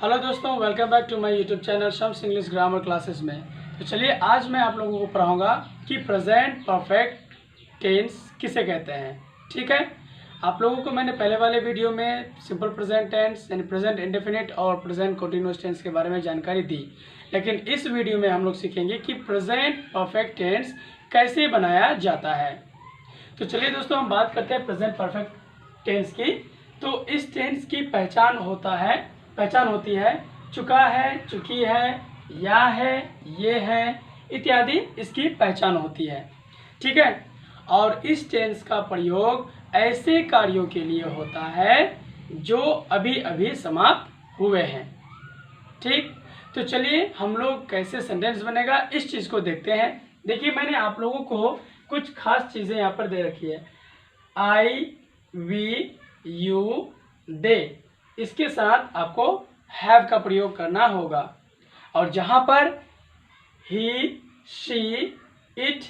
Hello दोस्तों, welcome back to my YouTube channel Shams English grammar classes में। तो चलिए आज मैं आप लोगों को पढ़ाऊंगा कि प्रेजेंट परफेक्ट टेंस किसे कहते हैं। ठीक है, आप लोगों को मैंने पहले वाले वीडियो में सिंपल प्रेजेंट टेंस यानी प्रेजेंट इंडेफिनिट और प्रेजेंट कंटीन्यूअस टेंस के बारे में जानकारी दी, लेकिन इस वीडियो में हम लोग सीखेंगे कि प्रेजेंट परफेक्ट टेंस कैसे बनाया जाता है। तो चलिए दोस्तों, हम बात करते हैं प्रेजेंट परफेक्ट टेंस की। तो इस टेंस की पहचान होती है चुका है, चुकी है, या है, ये है इत्यादि इसकी पहचान होती है। ठीक है, और इस टेंस का प्रयोग ऐसे कार्यों के लिए होता है जो अभी अभी समाप्त हुए हैं। ठीक, तो चलिए हम लोग कैसे सेंटेंस बनेगा इस चीज़ को देखते हैं। देखिए, मैंने आप लोगों को कुछ खास चीज़ें यहाँ पर दे रखी है। आई, वी, यू, दे, इसके साथ आपको हैव का प्रयोग करना होगा। और जहाँ पर ही, शी, इट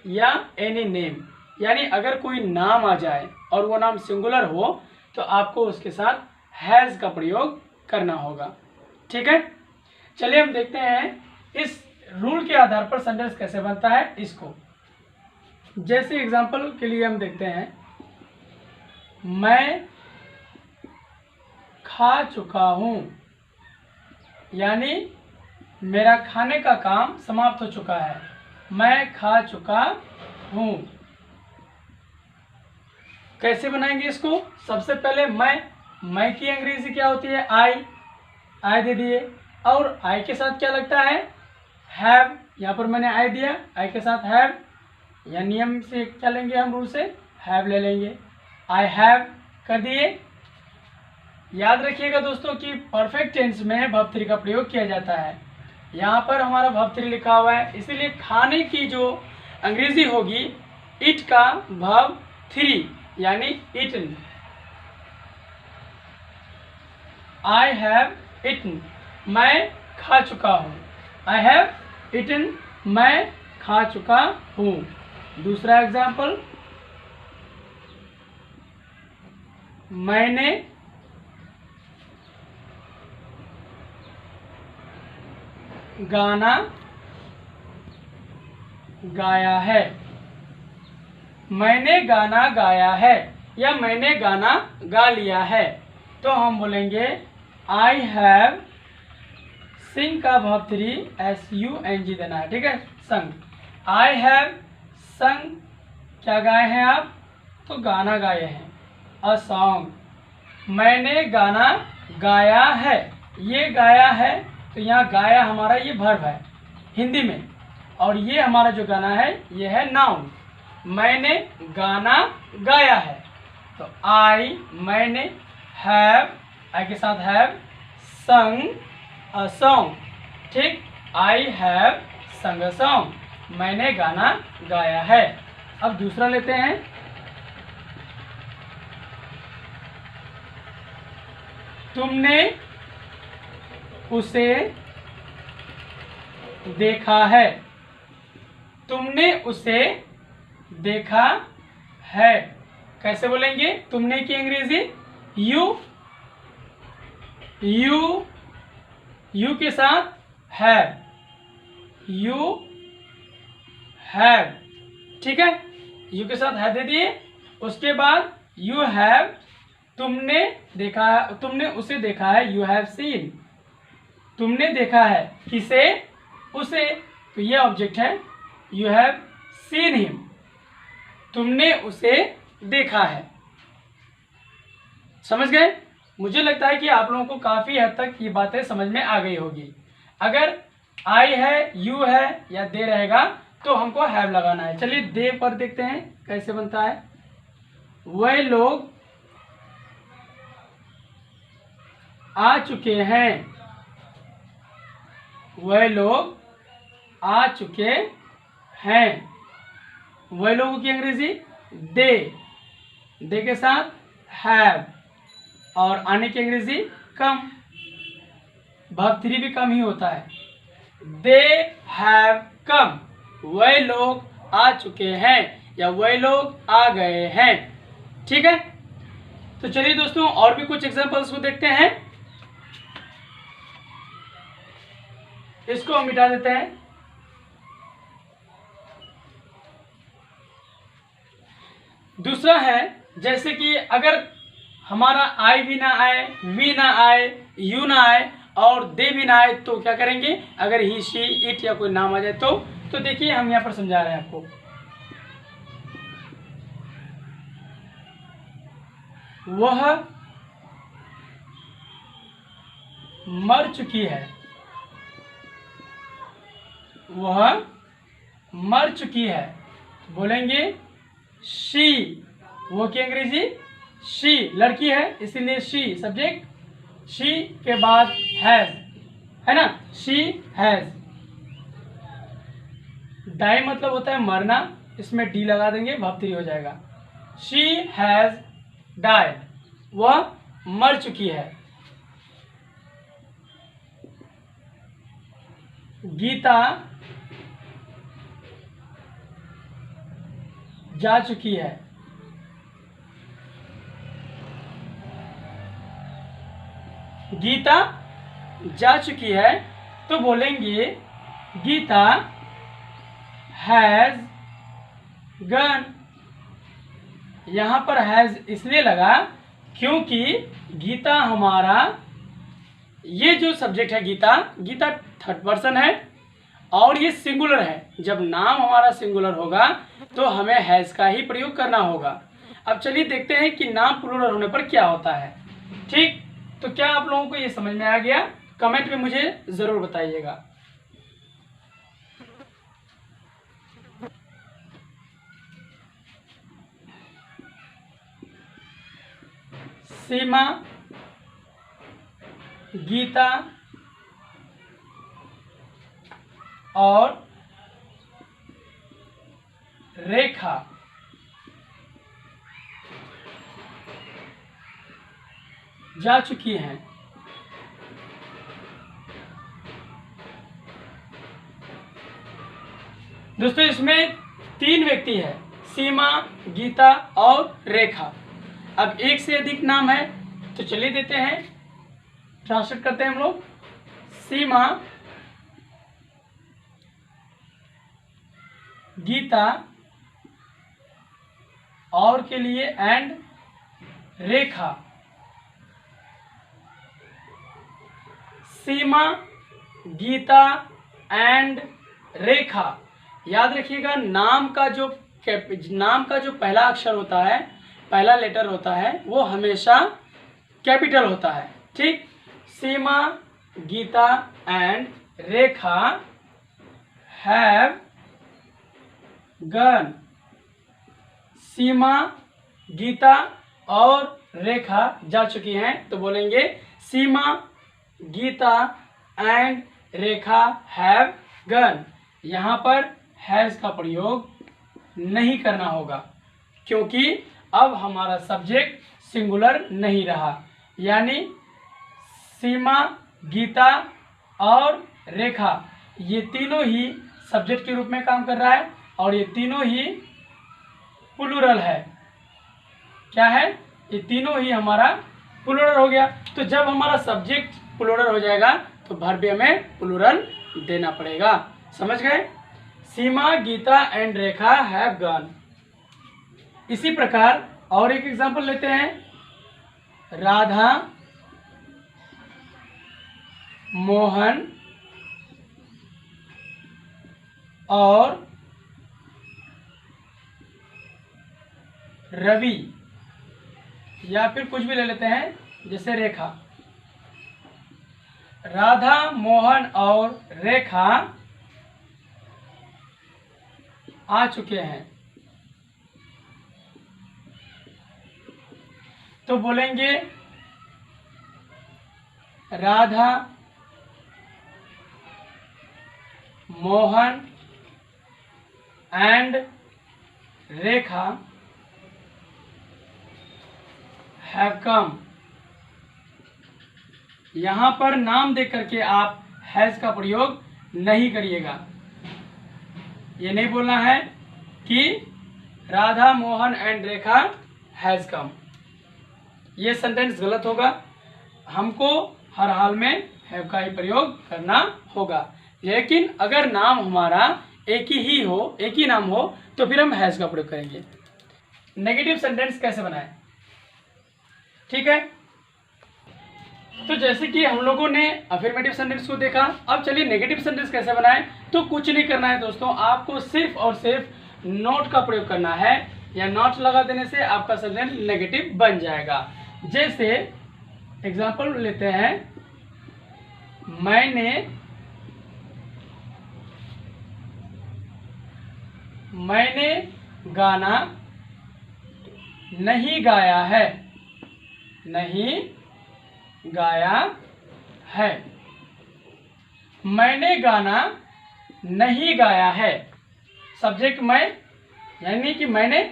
या एनी नेम, यानी अगर कोई नाम आ जाए और वो नाम सिंगुलर हो तो आपको उसके साथ हैज का प्रयोग करना होगा। ठीक है, चलिए हम देखते हैं इस रूल के आधार पर सेंटेंस कैसे बनता है। इसको जैसे एग्जांपल के लिए हम देखते हैं, मैं खा चुका हूँ, यानी मेरा खाने का काम समाप्त हो चुका है। मैं खा चुका हूँ। कैसे बनाएंगे इसको? सबसे पहले मैं की अंग्रेजी क्या होती है? आई दे दिए, और आई के साथ क्या लगता है? हैव। यहाँ पर मैंने आई दिया, आई के साथ हैव, या नियम से क्या लेंगे हम, रूल से हैव ले लेंगे। आई हैव कर दिए। याद रखिएगा दोस्तों कि परफेक्ट टेंस में वर्ब थ्री का प्रयोग किया जाता है। यहाँ पर हमारा वर्ब थ्री लिखा हुआ है, इसीलिए खाने की जो अंग्रेजी होगी इट का वर्ब थ्री यानी इटन। आई हैव इटन, मैं खा चुका हूँ। आई हैव इटन, मैं खा चुका हूँ। दूसरा एग्जाम्पल, मैंने गाना गाया है। मैंने गाना गाया है या मैंने गाना गा लिया है, तो हम बोलेंगे आई हैव, सिंग का वर्ब थ्री SUNG देना है। ठीक है, संग। आई हैव संग, क्या गाए हैं आप? तो गाना गाए हैं, अ सॉन्ग। मैंने गाना गाया है, ये गाया है, तो यहाँ गाया हमारा ये वर्ब है हिंदी में, और ये हमारा जो गाना है ये है नाउन। मैंने गाना गाया है, तो मैंने हैव, आई के साथ हैव संग अ सॉन्ग। ठीक, आई हैव संग अ सॉन्ग, मैंने गाना गाया है। अब दूसरा लेते हैं, तुमने उसे देखा है। तुमने उसे देखा है, कैसे बोलेंगे? तुमने की अंग्रेजी यू के साथ हैव, यू हैव। ठीक है, यू के साथ है दे दिए। उसके बाद यू हैव, तुमने देखा, तुमने उसे देखा है, यू हैव सीन। तुमने देखा है किसे? उसे, तो ये ऑब्जेक्ट है, यू हैव सीन हिम, तुमने उसे देखा है। समझ गए? मुझे लगता है कि आप लोगों को काफी हद तक ये बातें समझ में आ गई होगी। अगर आई है, यू है या दे रहेगा तो हमको हैव लगाना है। चलिए दे पर देखते हैं कैसे बनता है। वह लोग आ चुके हैं, वह लोग आ चुके हैं। वह लोगों की अंग्रेजी दे के साथ हैव, और आने की अंग्रेजी कम, वर्ब थ्री भी कम ही होता है। दे हैव कम, वह लोग आ चुके हैं या वह लोग आ गए हैं। ठीक है, तो चलिए दोस्तों और भी कुछ एग्जांपल्स को देखते हैं। इसको हम मिटा देते हैं। दूसरा है जैसे कि अगर हमारा आई भी ना आए, वी ना आए, यू ना आए और दे भी ना आए तो क्या करेंगे? अगर ही, शी, इट या कोई नाम आ जाए तो देखिए हम यहाँ पर समझा रहे हैं आपको। वह मर चुकी है, वह मर चुकी है, बोलेंगे शी। वो की अंग्रेजी शी, लड़की है इसीलिए शी सब्जेक्ट, शी के बाद हैज, है ना, शी हैज। डाई मतलब होता है मरना, इसमें डी लगा देंगे, वर्ब 3 हो जाएगा। शी हैज डाइड, वह मर चुकी है। गीता जा चुकी है, गीता जा चुकी है तो बोलेंगे गीता हैज गन। यहां पर हैज इसलिए लगा क्योंकि गीता हमारा, ये जो सब्जेक्ट है गीता, गीता थर्ड पर्सन है और ये सिंगुलर है। जब नाम हमारा सिंगुलर होगा तो हमें हैज का ही प्रयोग करना होगा। अब चलिए देखते हैं कि नाम प्लूरल होने पर क्या होता है। ठीक, तो क्या आप लोगों को ये समझ में आ गया? कमेंट में मुझे जरूर बताइएगा। सीमा, गीता और रेखा जा चुकी हैं। दोस्तों इसमें 3 व्यक्ति है, सीमा, गीता और रेखा। अब एक से अधिक नाम है तो चलिए देते हैं, ट्रांसलेट करते हैं हम लोग। सीमा, गीता और के लिए एंड रेखा। सीमा, गीता एंड रेखा। याद रखिएगा नाम का जो पहला अक्षर होता है, पहला लेटर होता है, वो हमेशा कैपिटल होता है। ठीक, Seema, Gita and Rekha have gone. Seema, Geeta और रेखा जा चुकी हैं तो बोलेंगे Seema, Gita and Rekha have gone. यहाँ पर हैज का प्रयोग नहीं करना होगा क्योंकि अब हमारा सब्जेक्ट सिंगुलर नहीं रहा, यानी सीमा, गीता और रेखा ये तीनों ही सब्जेक्ट के रूप में काम कर रहा है और ये तीनों ही प्लूरल है। क्या है? ये तीनों ही हमारा प्लूरल हो गया। तो जब हमारा सब्जेक्ट प्लूरल हो जाएगा तो वर्ब हमें प्लूरल देना पड़ेगा। समझ गए? Seema, Gita and Rekha have gone. इसी प्रकार और एक एग्जांपल लेते हैं। राधा, मोहन और रवि, या फिर कुछ भी ले लेते हैं जैसे रेखा। राधा, मोहन और रेखा आ चुके हैं तो बोलेंगे Radha, Mohan and Rekha have come. यहां पर नाम देख करके आप हैज का प्रयोग नहीं करिएगा। ये नहीं बोलना है कि Radha, Mohan and Rekha has come, ये सेंटेंस गलत होगा। हमको हर हाल में हैव का ही प्रयोग करना होगा। लेकिन अगर नाम हमारा एक ही हो, एक ही नाम हो, तो फिर हम हैज का प्रयोग करेंगे। नेगेटिव सेंटेंस कैसे बनाएं, ठीक है। तो जैसे कि हम लोगों ने अफर्मेटिव सेंटेंस को देखा, अब चलिए नेगेटिव सेंटेंस कैसे बनाएं। तो कुछ नहीं करना है दोस्तों, आपको सिर्फ और सिर्फ नॉट का प्रयोग करना है, या नॉट लगा देने से आपका सेंटेंस नेगेटिव बन जाएगा। जैसे एग्जांपल लेते हैं, मैंने गाना नहीं गाया है, नहीं गाया है। मैंने गाना नहीं गाया है, सब्जेक्ट मैं, यानी कि मैंने,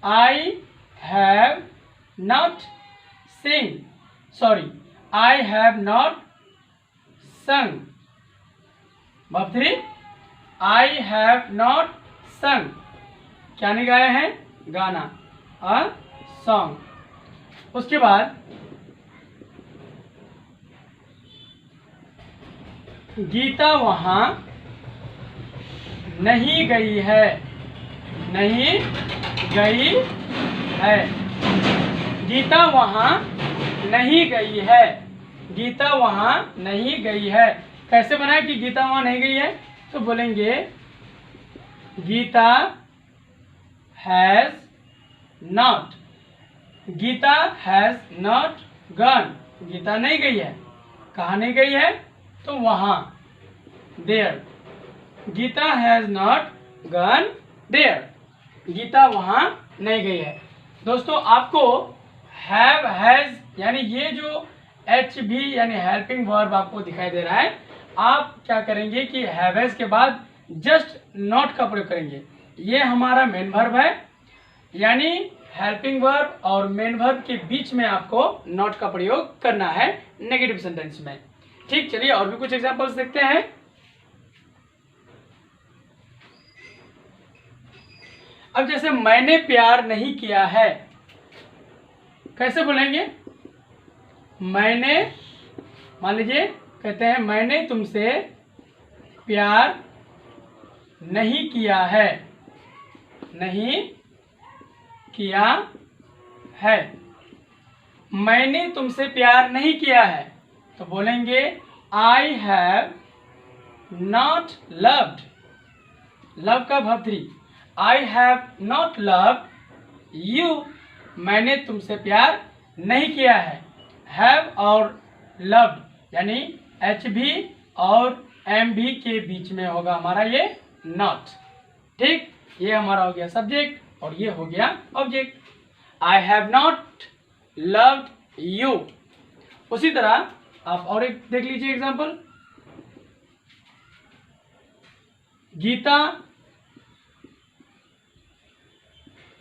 I have not sing, sorry, I have not sung. Verb 3, I have not sung, क्या नहीं गाया है, गाना, अ सॉन्ग। उसके बाद गीता वहां नहीं गई है, नहीं गई है। गीता वहां नहीं गई है, गीता वहां नहीं गई है। कैसे बनाए कि गीता वहां नहीं गई है, तो बोलेंगे Geeta has not, Geeta has not gone, Geeta नहीं गई है, कहाँ नहीं गई है, तो वहां, there. Geeta has not gone there, Geeta वहां नहीं गई है। दोस्तों आपको हैव हैज यानी ये जो एच भी यानी हेल्पिंग वर्ब आपको दिखाई दे रहा है, आप क्या करेंगे कि हैव हैज के बाद जस्ट नॉट का प्रयोग करेंगे। ये हमारा मेन वर्ब है, यानी हेल्पिंग वर्ब और मेन वर्ब के बीच में आपको नॉट का प्रयोग करना है नेगेटिव सेंटेंस में। ठीक, चलिए और भी कुछ एग्जांपल्स देखते हैं। अब जैसे मैंने प्यार नहीं किया है, कैसे बोलेंगे, मैंने, मान लीजिए कहते हैं मैंने तुमसे प्यार नहीं किया है, नहीं किया है। मैंने तुमसे प्यार नहीं किया है, तो बोलेंगे I have not loved, love का verb 3, I have not loved you, मैंने तुमसे प्यार नहीं किया है। हैव और लव्ड यानी एच भी और एम भी के बीच में होगा हमारा ये नॉट। ठीक, ये हमारा हो गया सब्जेक्ट और ये हो गया object. I have not loved you. उसी तरह आप और एक देख लीजिए एग्जांपल, गीता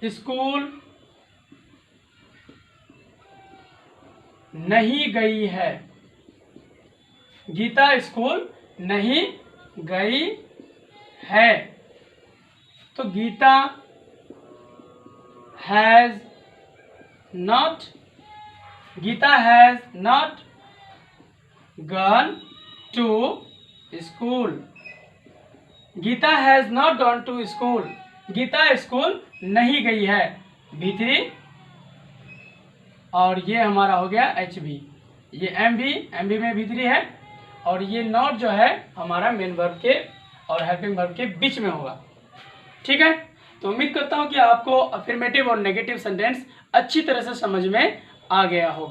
स्कूल नहीं गई है, गीता स्कूल नहीं गई है। तो Geeta has not, Geeta has not gone to school, Geeta has not gone to school, Geeta school नहीं गई है, V3 और ये हमारा हो गया एच भी, ये एम भी में V3 है और ये नॉट जो है हमारा मेन वर्ब के और हेल्पिंग वर्ब के बीच में होगा। ठीक है, तो उम्मीद करता हूँ कि आपको अफर्मेटिव और नेगेटिव सेंटेंस अच्छी तरह से समझ में आ गया होगा।